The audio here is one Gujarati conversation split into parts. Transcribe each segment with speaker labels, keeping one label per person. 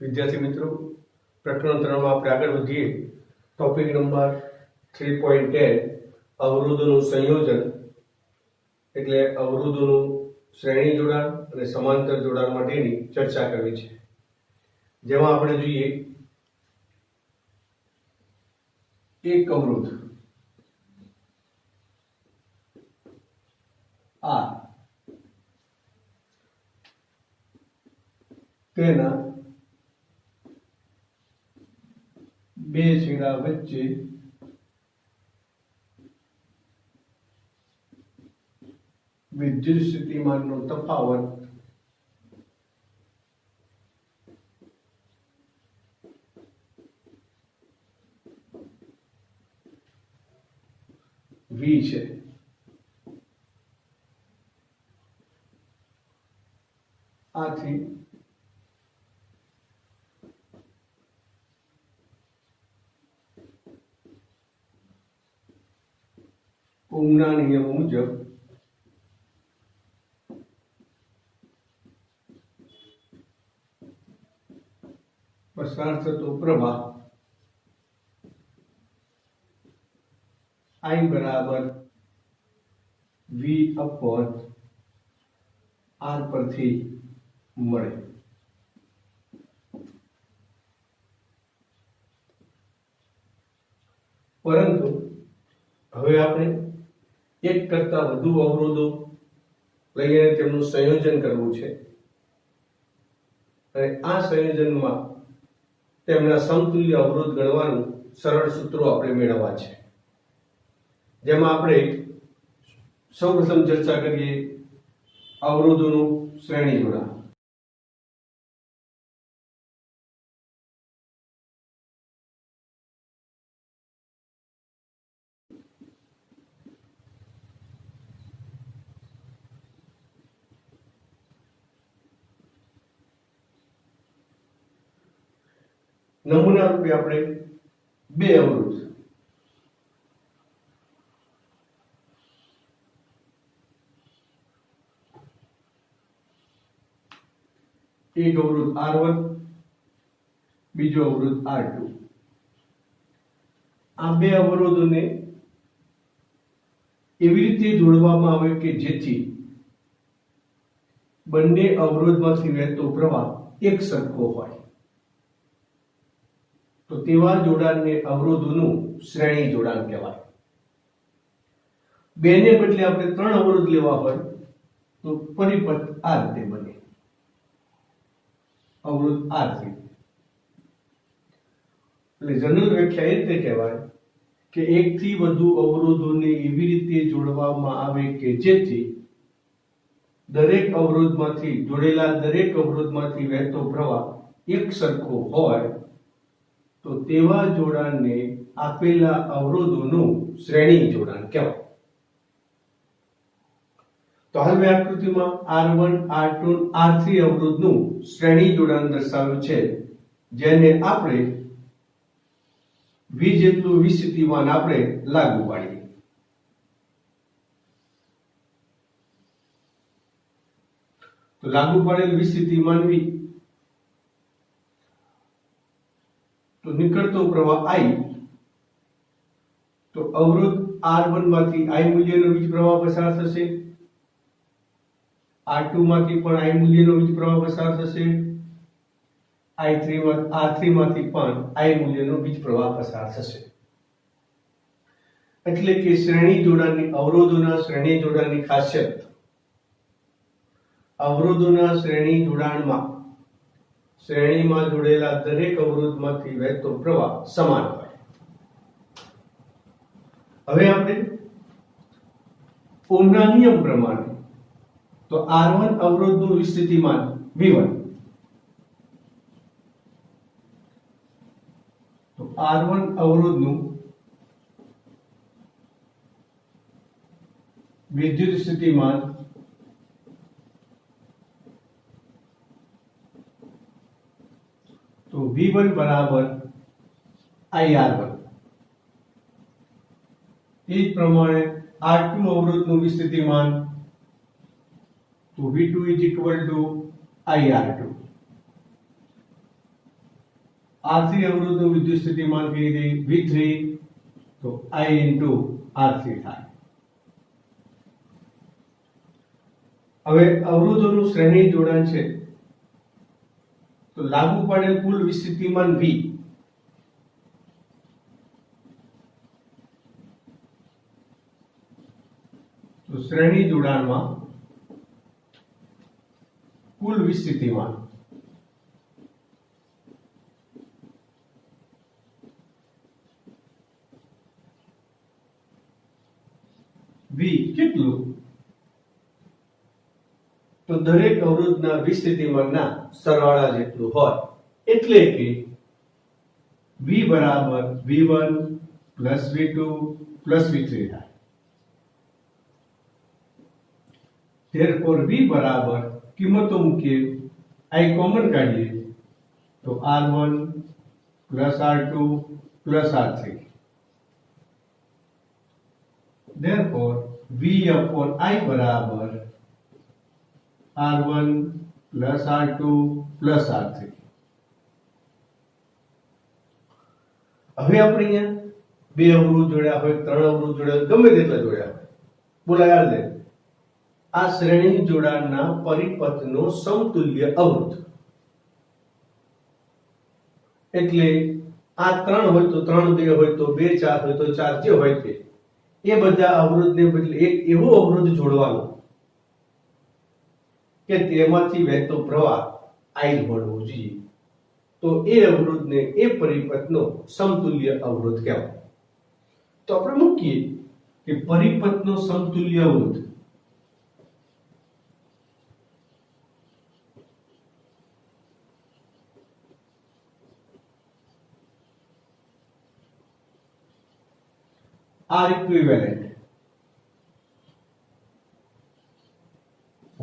Speaker 1: વિદ્યાર્થી મિત્રો, પ્રકરણ 3 માં આપણે આગળ વધીએ. ટોપિક નંબર 3.10 અવરોધોનું સંયોજન એટલે અવરોધોનું શ્રેણી જોડાણ અને સમાંતર જોડાણ માટેની ચર્ચા કરવી છે. જેમાં આપણે જોઈએ એક અવરોધ R તેના બે છેડા વચ્ચે વિદ્યુત સ્થિતિમાનનો તફાવત V છે. આથી ઓહ્મના નિયમ મુજબ પસાર થતો પ્રવાહ I બરાબર V upon R પરથી મળે. પરંતુ હવે આપણે એક કરતા વધુ અવરોધો લઈને તેમનું સંયોજન કરવું છે અને આ સંયોજનમાં તેમના સમતુલ્ય અવરોધ ગણવાનું સરળ સૂત્રો આપણે મેળવવા છે. જેમાં આપણે સૌપ્રથમ ચર્ચા કરીએ અવરોધોનું શ્રેણી જોડાણ. નમૂના રૂપે આપણે બે અવરોધ એક અવરોધ R1 બીજો અવરોધ R2. આ બે અવરોધોને એવી રીતે જોડવામાં આવે કે જેથી બંને અવરોધમાંથી વહેતો પ્રવાહ એક સરખો હોય. તો તેવા જોડાણને અવરોધોનું શ્રેણી જોડાણ કહેવાય. બેને બદલે આપણે ત્રણ અવરોધ લેવા હોય તો પરિપથ આ રીતે બને. અવરોધ R3 એટલે જનરલ વ્યાખ્યા એ રીતે કહેવાય કે એકથી વધુ અવરોધોને એવી રીતે જોડવામાં આવે કે જેથી દરેક અવરોધમાંથી જોડેલા દરેક અવરોધમાંથી વહેતો પ્રવાહ એક સરખો હોય. તો તેવા જોડાણને આપેલા અવરોધોનું શ્રેણી જોડાણ કહેવાય. તો હવે આકૃતિમાં R1, R2, R3 અવરોધનું શ્રેણી જોડાણ દર્શાવ્યું છે, જેને આપણે V જેટલું વિસ્થિતિમાન આપણે લાગુ પાડીએ. તો લાગુ પાડેલ વિસ્થિતિમાન V તો નીકળતો પ્રવાહ I. તો અવરોધ R1 માંથી I મૂલ્યનો વીજ પ્રવાહ પસાર થશે. R2 માંથી પણ I મૂલ્યનો વીજ પ્રવાહ પસાર થશે. R3 માંથી પણ I મૂલ્યનો વીજ પ્રવાહ પસાર થશે. એટલે કે શ્રેણી જોડાણની અવરોધોના શ્રેણી જોડાણની ખાસિયત અવરોધોના શ્રેણી જોડાણમાં શ્રેણીમાં જોડેલા દરેક અવરોધમાંથી વહેતો પ્રવાહ સમાન હોય. હવે આપણે ઓહ્મના નિયમ પ્રમાણે તો R1 અવરોધનું વિસ્થિતિમાન V1. તો R1 અવરોધનું વિદ્યુત સ્થિતિમાન તો V1 બરાબર IR1. એ જ પ્રમાણે R2 અવરોધનું વિસ્થિતિમાન તો V2 is equal to IR2. R3 અવરોધનું વિદ્યુત સ્થિતિમાન કઈ રીતે V3 તો I into R3 થાય. હવે અવરોધોનું શ્રેણી જોડાણ છે તો લાગુ પડેલ કુલ વિસ્થિતિમાન V તો શ્રેણી જોડાણમાં કુલ વિસ્થિતિમાન V કેટલું તો દરેક અવરોધના વિસ્થિતિમાનના સરવાળા જેટલું હોય એટલે કે V બરાબર V1 plus V2 plus V3 થાય. therefore V બરાબર કિંમતો મૂકીએ I કોમન કાઢીએ તો R1 plus R2 plus R3. therefore V upon I બરાબર R1 plus R2 plus R3. હવે આપણે અહીંયા બે અવરોધ જોડ્યા હોય, ત્રણ અવરોધ જોડ્યા હોય, ગમે તેટલા જોડ્યા હોય, બોલાયા લે આ શ્રેણી જોડાણના પરિપથનો સમતુલ્ય અવરોધ. એટલે આ ત્રણ હોય તો ત્રણ, બે હોય તો બે, ચાર હોય તો ચાર, જે હોય તે એ બધા અવરોધને બદલે એક એવો અવરોધ જોડવાનો કે તેમાંથી વહેતો પ્રવાહ I મળવો જોઈએ. તો એ અવરોધને એ પરિપથનો સમતુલ્ય અવરોધ કહેવાય. તો આપણે મૂકીએ કે પરિપથનો સમતુલ્ય અવરોધ R equivalent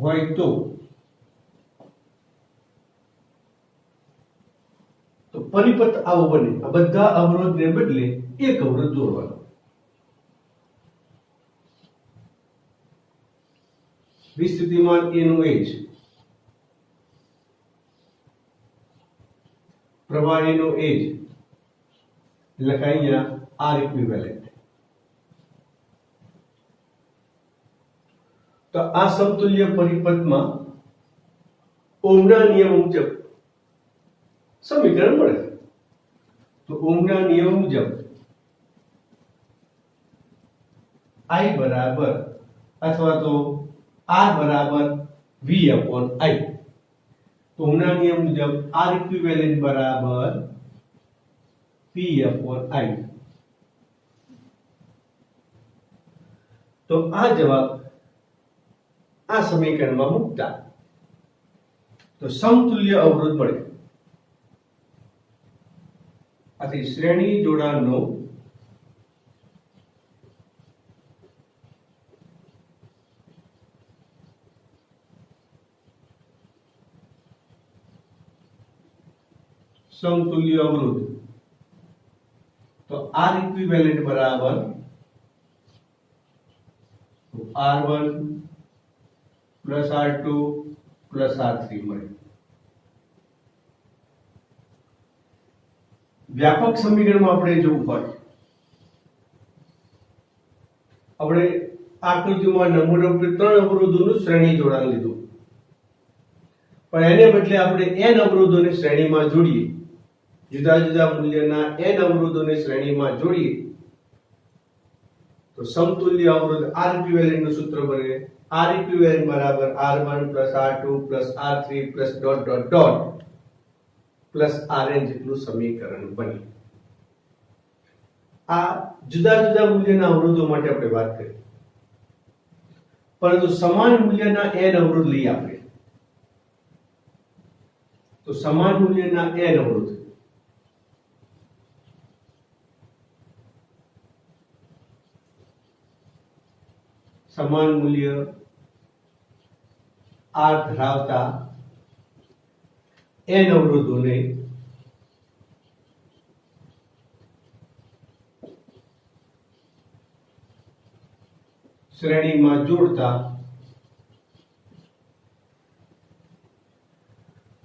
Speaker 1: હોય તો પરિપથ આવો બને. આ બધા અવરોધને બદલે એક અવરોધ જોડવાનો. વિસ્થિતિમાન A નું એ જ, પ્રવાહી નું એ જ, લખાય અહીંયા R equivalent. તો આ સમતુલ્ય પરિપથમાં ઓહમના નિયમ મુજબ સમીકરણ મળે. તો ઓહમના નિયમ મુજબ I બરાબર અથવા તો R બરાબર V upon I. તો ઓહમના નિયમ મુજબ R equivalent બરાબર P upon I. તો આ જવાબ આ સમીકરણમાં મૂકતા તો સમતુલ્ય અવરોધ મળે. આથી શ્રેણી જોડાણનો સમતુલ્ય અવરોધ તો R equivalent બરાબર R1 plus R2 plus R3 મળે. વ્યાપક સમીકરણમાં આપણે જોવું હોય, આપણે આકૃતિમાં નમૂના રૂપે ત્રણ અવરોધોનું શ્રેણી જોડાણ લીધું, પણ એને બદલે આપણે n અવરોધોને શ્રેણીમાં જોડીએ, જુદા જુદા મૂલ્યના n અવરોધોને શ્રેણીમાં જોડીએ તો સમતુલ્ય અવરોધ R equivalent નું સૂત્ર બને R equivalent બરાબર R1 plus R2 plus R3 plus dot dot dot plus Rn જેટલું સમીકરણ બને. આ જુદા જુદા મૂલ્યના અવરોધો માટે આપણે વાત કરી, પરંતુ સમાન મૂલ્યના n અવરોધ લઈએ આપણે તો સમાન મૂલ્યના n અવરોધ સમાન મૂલ્ય R ધરાવતા n અવરોધોને શ્રેણીમાં જોડતા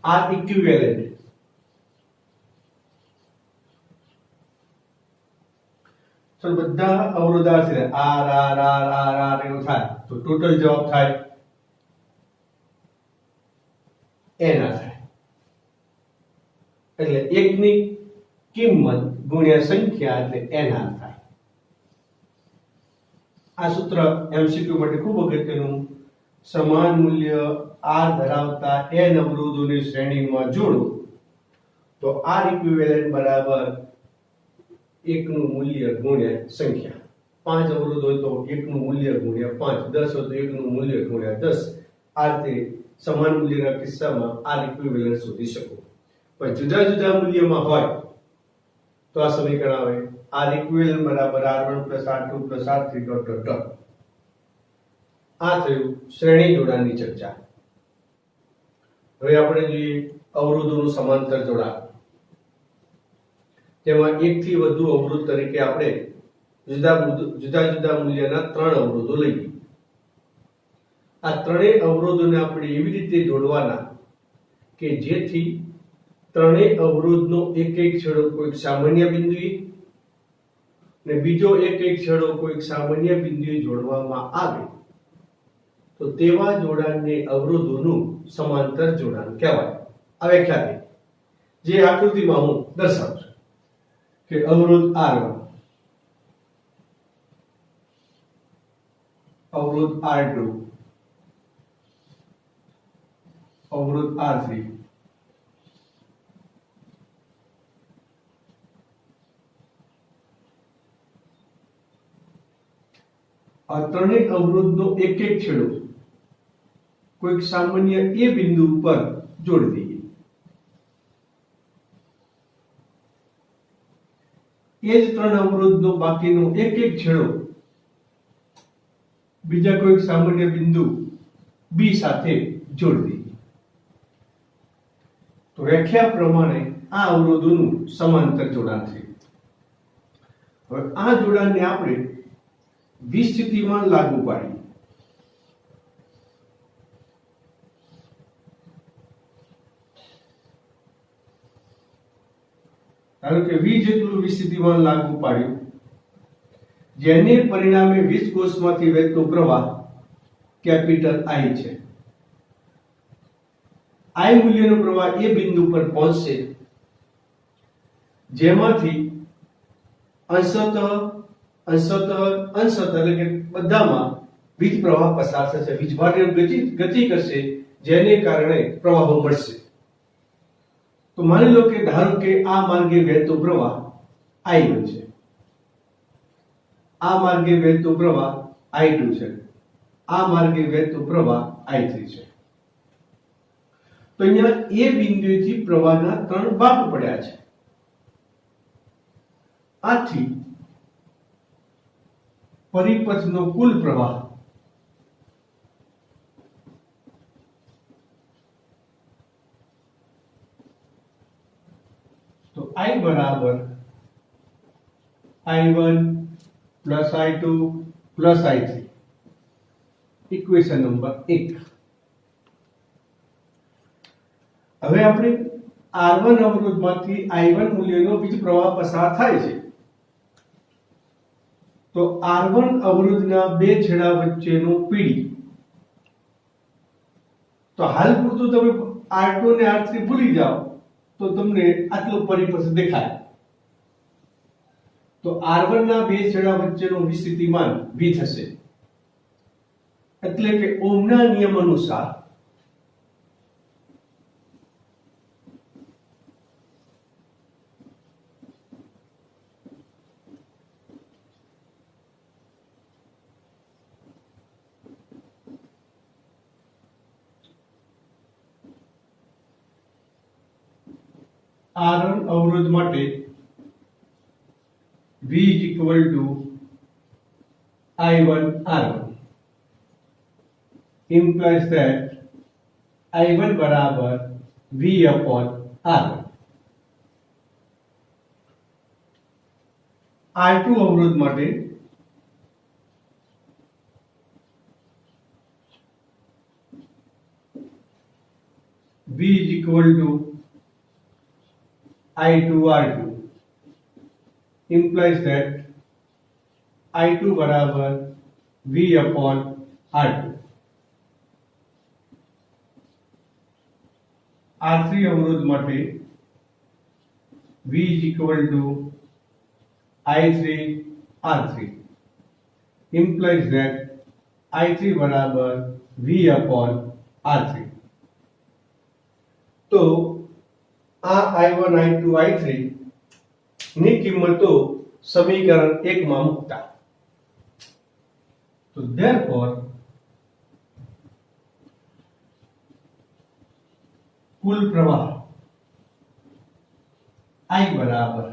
Speaker 1: R equivalent તો બધા અવરોધ આર છે આર આર આર આર આર એવું થાય તો ટોટલ જવાબ થાય n આ થાય એટલે એકની કિંમત ગુણ્યા સંખ્યા એટલે n આર થાય આ સૂત્ર એમસીક્યુ માટે ખૂબ અગત્યનું સમાન મૂલ્ય r ધરાવતા n અવરોધોની શ્રેણીમાં જોડો તો r ઇક્વિવેલન્ટ બરાબર 1 નું મૂલ્ય ગુણ્યા સંખ્યા 5 અવરોધ હોય તો 1 નું મૂલ્ય ગુણ્યા 5 10 હોય તો 1 નું મૂલ્ય ગુણ્યા 10 આ રીતે સમાન મૂલ્યના કિસ્સામાં r ઇક્વિવેલન્ટ શોધી શકો પણ જુદા જુદા મૂલ્યમાં હોય તો આ સમીકરણ આવે r ઇક્વિવેલન્ટ બરાબર r1 r2 r3 dot dot dot આ થયું શ્રેણી જોડાણની ચર્ચા હવે આપણે જોઈએ અવરોધોનું સમાંતર જોડાણ તેમાં એક થી વધુ અવરોધ તરીકે આપણે જુદા જુદા મૂલ્યના 3 અવરોધો લઈએ આ ત્રણેય અવરોધોને આપણે એવી રીતે જોડવાના કે જેથી ત્રણેય અવરોધનો એક એક છેડો કોઈક સામાન્ય બિંદુએ ને બીજો એક એક છેડો કોઈક સામાન્ય બિંદુએ જોડવામાં આવે તો તેવા જોડાણને અવરોધોનું સમાંતર જોડાણ કહેવાય આ વ્યાખ્યા જે આકૃતિમાં હું દર્શાવું છું કે અવરોધ R1 અવરોધ R2 અવરોધ R3 આ ત્રણેય અવરોધનો એક એક છેડો કોઈક સામાન્ય એ બિંદુ પર જોડી દઈએ એ જ ત્રણ અવરોધનો બાકીનો એક એક છેડો બીજા કોઈક સામાન્ય બિંદુ બી સાથે જોડી દઈએ તો વ્યાખ્યા પ્રમાણે આ અવરોધોનું સમાંતર જોડાણ છે હવે આ જોડાણને આપણે વિસ્થિતિમાન લાગુ પાડીએ ધારો કે v જેટલું વિસ્થિતિમાન લાગુ પાડ્યું જેને પરિણામે વીજ કોષમાંથી વહેતો પ્રવાહ કેપિટલ I છે I મૂલ્યનો પ્રવાહ એ બિંદુ પર પહોંચશે જેમાંથી અંશતઃ એટલે કે બધામાં વીજ પ્રવાહ પસાર થશે વીજભારની ગતિ કરશે જેને કારણે પ્રવાહો મળશે તો માની લો કે ધારો કે આ માર્ગે વહેતો પ્રવાહ I1 છે આ માર્ગે વહેતો પ્રવાહ I2 છે આ માર્ગે વહેતો પ્રવાહ I3 છે તો અહીંયા એ બિંદુએથી પ્રવાહના ત્રણ બાપ પડ્યા છે આથી પરિપથનો કુલ પ્રવાહ તો I બરાબર I1 plus I2 plus I3 equation number 1 હવે આપણે R1 અવરોધમાંથી I1 મૂલ્યનો વીજ પ્રવાહ પસાર થાય છે તો R1 અવરોધના બે છેડા વચ્ચેનો પીડી તો હાલ પૂરતું તમે R2 અને R3 ભૂલી જાઓ તો તમને આટલો પરિપથ દેખાય તો R1 ના બે છેડા વચ્ચેનો વિસ્થિતિમાન V થશે એટલે કે ઓહમના નિયમ અનુસાર R1 અવરોધ માટે V is equal to I1 R1 implies that I1 बराबर V upon R1 R2 અવરોધ માટે V is equal to I2 R2 implies that I2 બરાબર V upon R2. R3 અવરોધ માટે V is equal to I3 R3 implies that I3 બરાબર V upon R3. તો આ I1 I2 I3 ની કિંમતો સમીકરણ 1 માં મૂકતા, તો therefore કુલ પ્રવાહ I બરાબર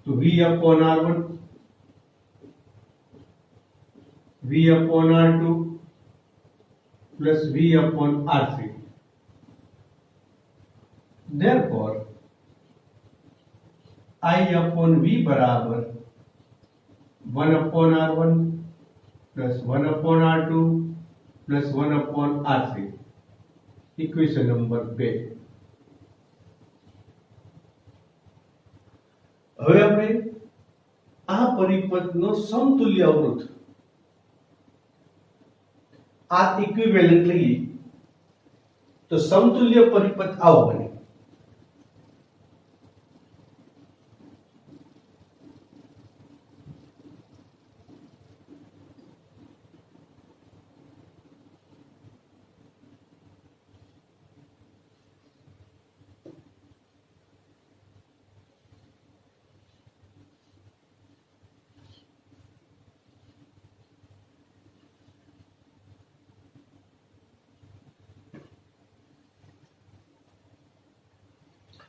Speaker 1: તો V upon R1 V upon R2 plus V upon R3. Therefore I upon V बराबर 1 upon R1 plus 1 upon R2 plus 1 upon R3. Equation number 2. હવે આપણે આ પરિપથનો સમતુલ્ય અવરોધ આ ઇક્વિવેલન્ટ લઈએ તો સમતુલ્ય પરિપથ આવો બને.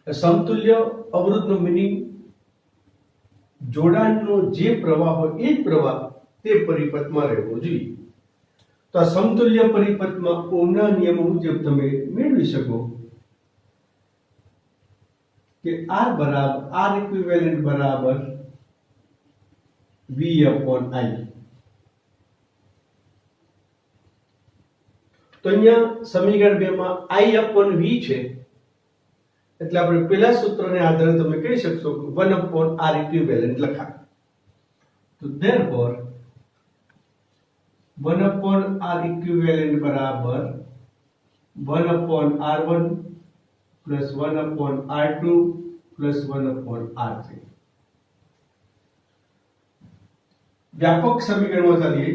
Speaker 1: સમતુલ્ય અવરોધનો મીનિંગ જોડાણનો જે પ્રવાહ હોય એ જ પ્રવાહ તે પરિપથમાં રહેવો જોઈએ. તો આ સમતુલ્ય પરિપથમાં ઓહમના નિયમ મુજબ તમે મેળવી શકો કે R બરાબર R ઇક્વિવેલન્ટ બરાબર V upon I. તો અહીંયા સમીકરણ 2 માં I upon V છે, એટલે આપણે પહેલા સૂત્રને આધારે તમે કહી શકશો કે 1 upon R equivalent લખાય. તો therefore 1 upon R equivalent બરાબર 1 upon R1 plus 1 upon R2 plus 1 upon R3. વ્યાપક સમીકરણમાં ચાલીએ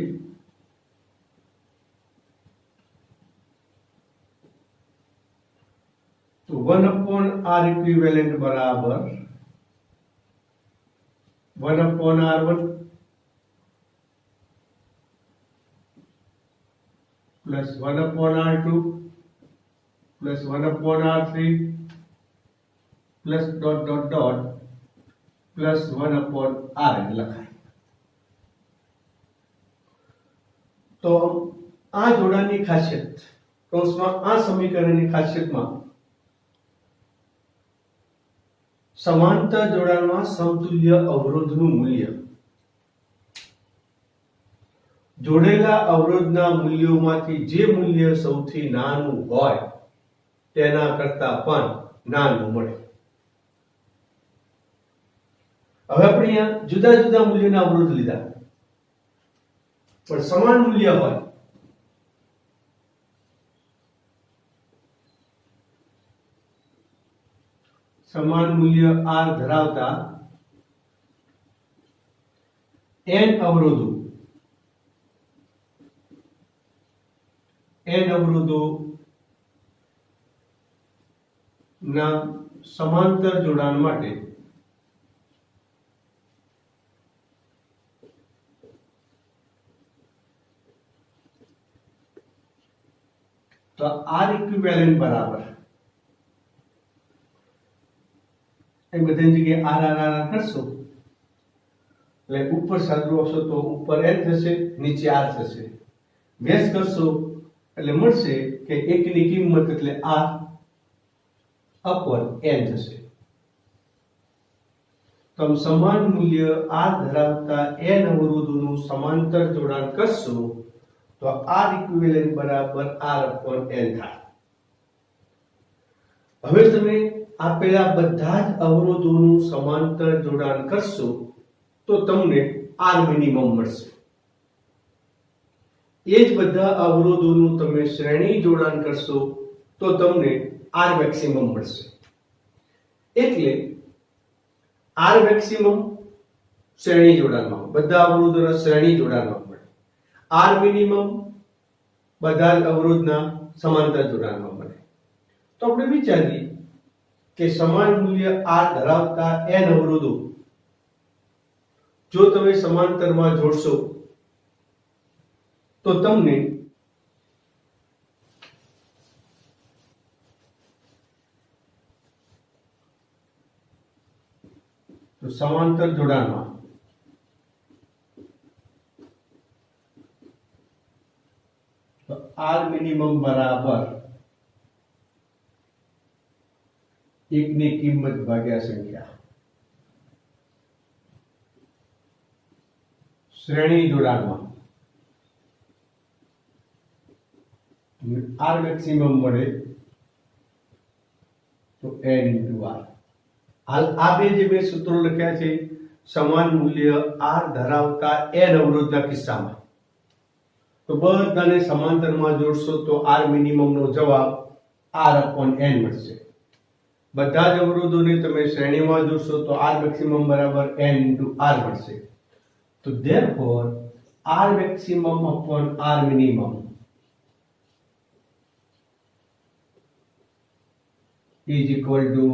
Speaker 1: तो 1 upon R equivalent बराबर 1 upon R1 plus 1 upon R2 plus 1 upon R3 plus dot dot dot plus 1 upon Rn લખાય. તો આ જોડાણની ખાસિયત કૌંસમાં આ સમીકરણની ખાસિયતમાં समांतर जोड़ाणमां समतुल्य अवरोधનું મૂલ્ય જોડેલા અવરોધના મૂલ્યોમાંથી જે મૂલ્ય સૌથી નાનું હોય તેના કરતા પણ નાનું મળે. હવે આપણે અહીંયા જુદા જુદા મૂલ્યના અવરોધ લીધા, પણ સમાન મૂલ્ય હોય સમાન મૂલ્ય R ધરાવતા n અવરોધો ના સમાંતર જોડાણ માટે તો R ઇક્વિવેલન્ટ બરાબર એ બધી જગ્યાએ R R R કરશો એટલે ઉપર સાદું આવશો તો ઉપર n થશે, નીચે R થશે. વેસ કરશો એટલે મળશે કે એકની કિંમત એટલે R upon n થશે. તો સમાન મૂલ્ય R ધરાવતા n અવરોધોનું સમાંતર જોડાણ કરશો તો R ઇક્વિવેલન્ટ બરાબર R upon n થાય. હવે તમે આપેલા બધા જ અવરોધોનું સમાંતર જોડાણ કરશો તો તો તમને આર મિનિમમ મળશે. એ જ બધા અવરોધોનું તમે શ્રેણી જોડાણ કરશો તો તમને આર મેક્સિમમ મળશે. એટલે આર મેક્સિમમ શ્રેણી જોડાણમાં, બધા અવરોધોના શ્રેણી જોડાણમાં મળે. આર મિનિમમ બધા જ અવરોધના સમાંતર જોડાણમાં મળે. તો આપણે વિચારીએ કે સમાન મૂલ્ય આર ધરાવતા n અવરોધો જો તમે સમાંતરમાં જોડશો તો તમને સમાંતર જોડાણમાં આર મિનિમમ બરાબર 1 ની કિંમત ભાગ્યા સંખ્યા. શ્રેણી જોડાણમાં આર મેક્સિમમ મળે તો n into r. હાલ આ બે જે બે સૂત્રો લખ્યા છે સમાન મૂલ્ય આર ધરાવતા n અવરોધના કિસ્સામાં, તો બધાને સમાંતરમાં જોડશો તો આર મિનિમમ નો જવાબ r upon n મળશે. બધા જ અવરોધોને તમે શ્રેણીમાં જોડશો તો આર મેક્સિમમ બરાબર n into r મળશે. તો therefore r maximum upon r minimum is equal to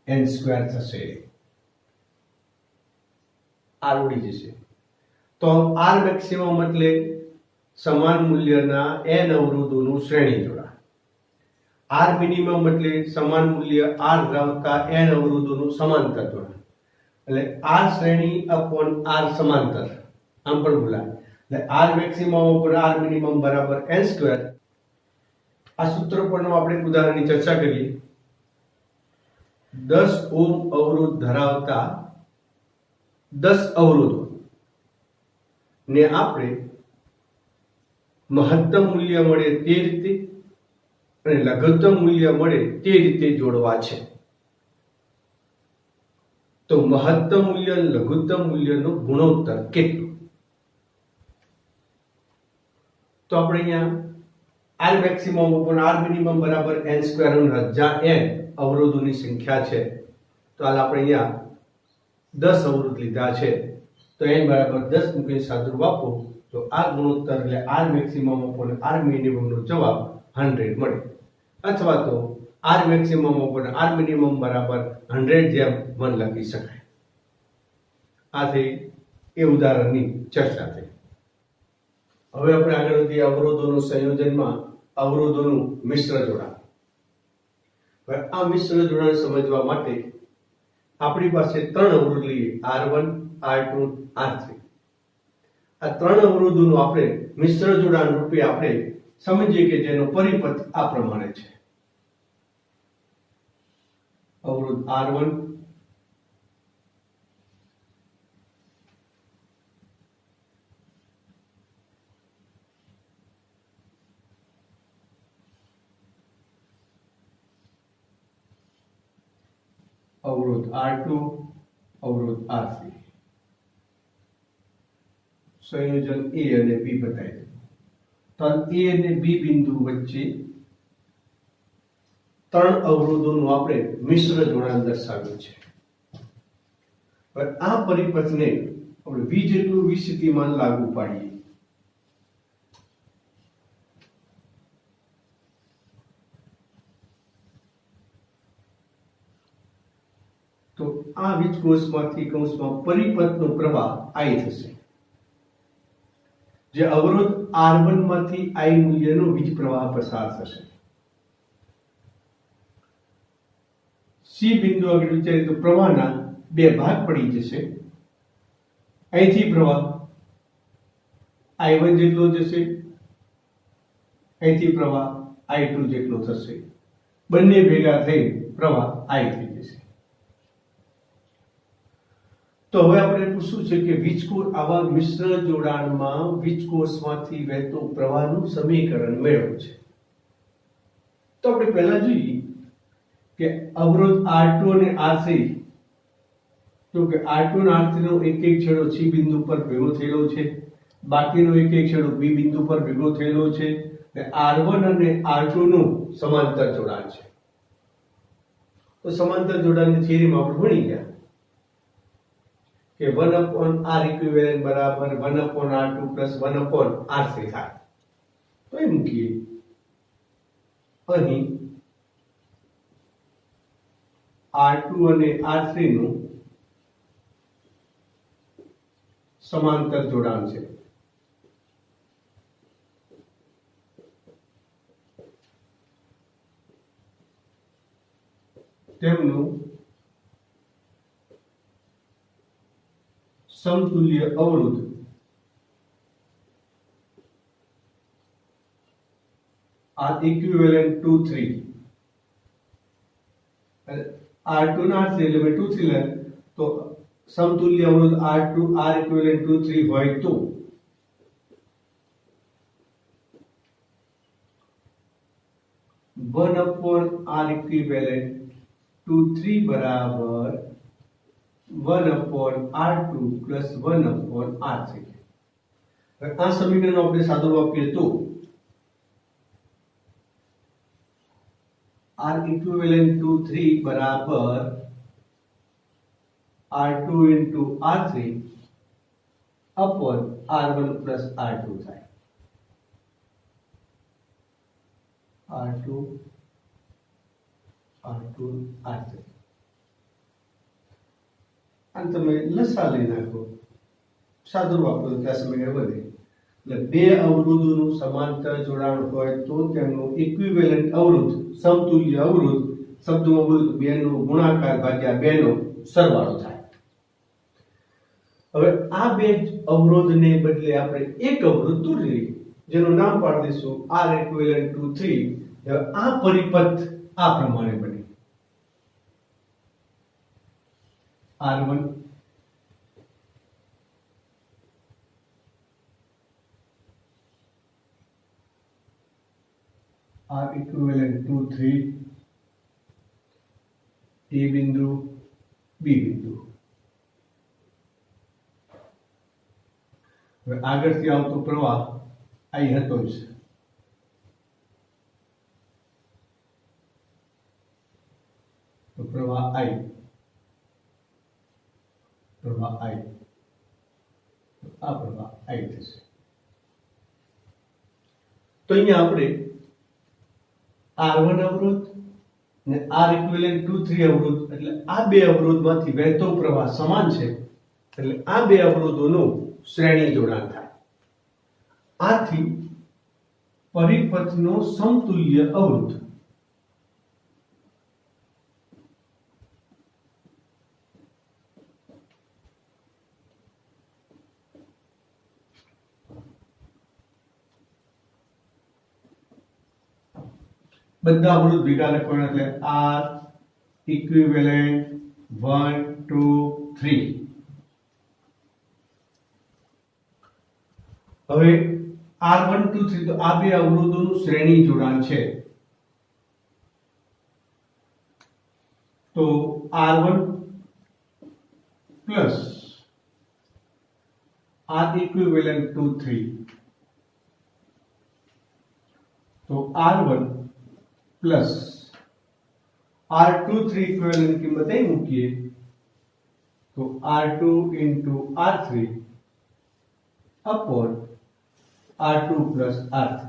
Speaker 1: n square થશે. r ઉડી જશે. તો r maximum એટલે સમાન મૂલ્યના n અવરોધોનું શ્રેણી જોડાણ. r minimum એટલે સમાન મૂલ્ય r ધરાવતા n અવરોધોનું સમાંતર જોડાણ. એટલે r શ્રેણી upon r સમાંતર, આમ પણ ભૂલાય. એટલે r maximum upon r minimum બરાબર n square. આ સૂત્ર પરનો આપણે એક ઉદાહરણની ચર્ચા કરીએ. 10 ઓહ્મ અવરોધ ધરાવતા 10 અવરોધો ને આપણે મહત્તમ મૂલ્ય મળે તે રીતે અને લઘુત્તમ મૂલ્ય મળે તે રીતે જોડવા છે. તો મહત્તમ મૂલ્ય લઘુત્તમ મૂલ્યનો ગુણોત્તર કેટલો? તો આપણે અહીંયા r maximum upon r minimum બરાબર n square જ્યાં n અવરોધોની સંખ્યા છે. તો હાલ આપણે અહીંયા 10 અવરોધ લીધા છે તો n બરાબર 10 મૂકીને સાદુરૂપ આપો તો આ ગુણોત્તર એટલે r maximum upon r minimum નો જવાબ 100 મળે. અથવા તો r maximum upon r minimum બરાબર 100 જેમ 1 લખી શકાય. આ થઈ એ ઉદાહરણની ચર્ચા થઈ. હવે આપણે આગળ વધીએ અવરોધોનું સંયોજનમાં અવરોધોનું મિશ્ર જોડાણ. હવે આ મિશ્ર જોડાણ સમજવા માટે આપણી પાસે 3 અવરોધ લઈએ, R1, R2, R3. આ 3 અવરોધોનું આપણે મિશ્ર જોડાણ રૂપે આપણે સમજીએ કે જેનો પરિપથ આ પ્રમાણે છે. અવરોધ R1 અવરોધ R2 અવરોધ R3 સંયોજન A અને B બતાવી દો. તો A અને B બિંદુ વચ્ચે 3 અવરોધોનું આપણે મિશ્ર જોડાણ દર્શાવ્યું છે. હવે આ પરિપથને આપણે V જેટલું V સ્થિતિમાન લાગુ પાડીએ. તો આ વીજકોષમાંથી કૌંસમાં પરિપથનો પ્રવાહ I થશે. જે અવરોધ R1 માંથી I મૂલ્યનો વીજ પ્રવાહ પસાર થશે. C બિંદુ આગળ વિચારીએ તો પ્રવાહના બે ભાગ પડી જશે. અહીંથી પ્રવાહ I1 જેટલો જશે, અહીંથી પ્રવાહ I2 જેટલો થશે. બંને ભેગા થઈ પ્રવાહ I થઈ જશે. તો હવે આપણે પૂછવું છે કે વીજકોષ આવા મિશ્ર જોડાણમાં વીજકોષમાંથી વહેતો પ્રવાહનું સમીકરણ મેળવવું છે. તો આપણે પહેલા જોઈએ કે અવરોધ R2 અને R3 તો કે R2 અને R3 નો એક એક છેડો C બિંદુ પર ભેગો થયેલો છે, બાકીનો એક એક છેડો B બિંદુ પર ભેગો થયેલો છે, અને R1 અને R2 નું સમાંતર જોડાણ છે. તો સમાંતર જોડાણની થિયરીમાં આપણે ભણી ગયા કે 1/R ઇક્વિવેલન્ટ બરાબર 1/R2 પ્લસ 1/R3 થાય. તો એ મૂકીએ અહીં R2 અને R3 નું સમાંતર જોડાણ છે. તેમનું સમતુલ્ય અવરોધ R equivalent to 3 R2 ના R3 એટલે 2 3 લે તો સમતુલ્ય અવરોધ R2 R equivalent to 3 હોય તો one upon R equivalent to 3 બરાબર 1 upon R2 plus 1 upon R3. આ સમીકરણ આપણે સાદું આપીએ તો R equivalent to 3 બરાબર R2 into R3 upon R1 plus R2 થાય. R2 R3 અને તમે લસા લઈ નાખો, સાદું વાપરો તો આ સમીકરણ બને. એટલે બે અવરોધોનું સમાંતર જોડાણ હોય તો તેમનું ઇક્વિવેલન્ટ અવરોધ, સમતુલ્ય અવરોધ, શબ્દમાં બોલું તો બે નો ગુણાકાર ભાગ્યા બે નો સરવાળો થાય. હવે આ બે અવરોધને બદલે આપણે એક અવરોધ દૂરી લઈએ જેનું નામ પાડી દઈશું R equivalent to 3. હવે આ પરિપથ આ પ્રમાણે બને R1 R equivalent to 3 A બિંદુ B બિંદુ. હવે આગળથી આવતો પ્રવાહ I હતો જ. તો પ્રવાહ I આ પ્રવાહ I થશે. તો અહીંયા આપણે R1 અવરોધ અને R equivalent to 3 અવરોધ એટલે આ બે અવરોધમાંથી વહેતો પ્રવાહ સમાન છે, એટલે આ બે અવરોધોનું શ્રેણી જોડાણ થાય. આથી પરિપથનો સમતુલ્ય અવરોધ બધા અવરોધ ભેગા લખવાના એટલે R equivalent 1 2 3. હવે R1 2 3 તો આ બે અવરોધોનું શ્રેણી જોડાણ છે. તો R1 plus R equivalent to 3. તો R1 प्लस R2 3 इक्विवेलेंट कीमत અહીં મૂકીએ તો R2 into R3 upon R2 plus R3.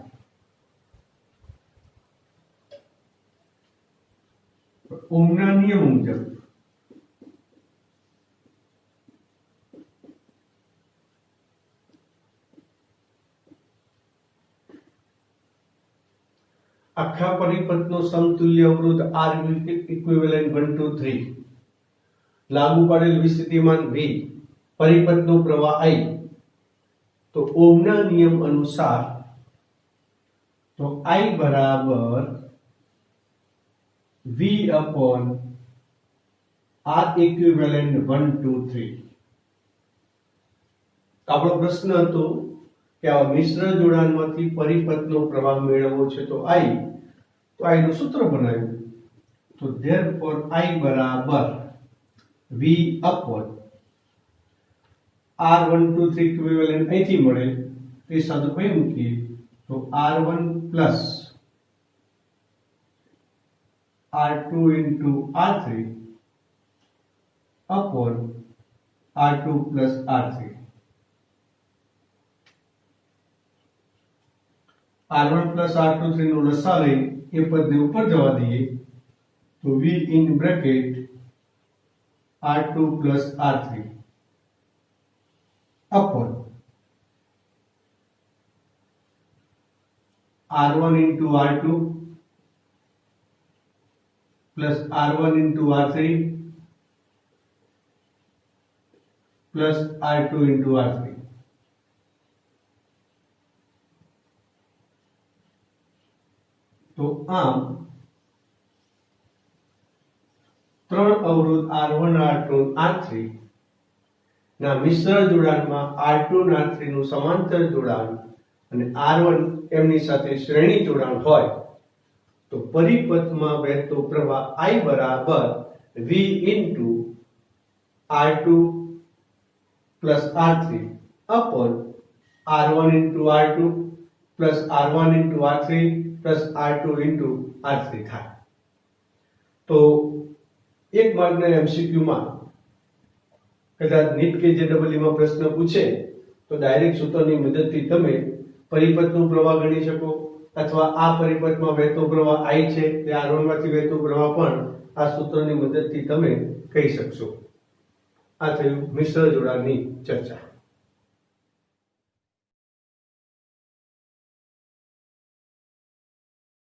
Speaker 1: ઓહમના નિયમ મુજબ આખા પરિપથનો સમતુલ્ય અવરોધ R equivalent 1 2 3 લાગુ પાડેલ વિસ્થિતિમાન V પરિપથનો પ્રવાહ I. તો ઓહમના નિયમ અનુસાર તો I બરાબર V upon R equivalent 1 2 3. આપણો પ્રશ્ન હતો કે આ મિશ્ર જોડાણમાંથી પરિપથનો પ્રવાહ મેળવવો છે તો I નું સૂત્ર બનાવ્યું. તો therefore I બરાબર V upon R123 ઇક્વિવેલન્ટ અહીંથી મળે તે સદરૂપ અહીં મૂકીએ તો R1 plus R2 into R3 upon R2 plus R3. R1 plus R23 નો લસા લઈ એ પદને ઉપર જવા દઈએ તો V in bracket R2 plus R3 upon R1 into R2 plus R1 into R3 plus R2 into R3. તો આમ ત્રણ અવરોધ R1, R2, R3 ના મિશ્ર જોડાણમાં R2 અને R3 નું સમાંતર જોડાણ અને R1 એમની સાથે શ્રેણી જોડાણ હોય તો પરિપથમાં વહેતો પ્રવાહ I બરાબર V into R2 plus R3 upon R1 into R2 plus R1 into R3 plus R2 into R3 થાય. તો એક માર્કના MCQ માં કદાચ નીટ કે JEE માં પ્રશ્ન પૂછે તો ડાયરેક્ટ સૂત્રની મદદથી તમે પરિપથનો પ્રવાહ ગણી શકો અથવા આ પરિપથમાં વહેતો પ્રવાહ I છે તે R1 માંથી વહેતો પ્રવાહ પણ આ સૂત્રની મદદથી તમે કહી શકશો. આ થયું મિશ્ર જોડાણની ચર્ચા.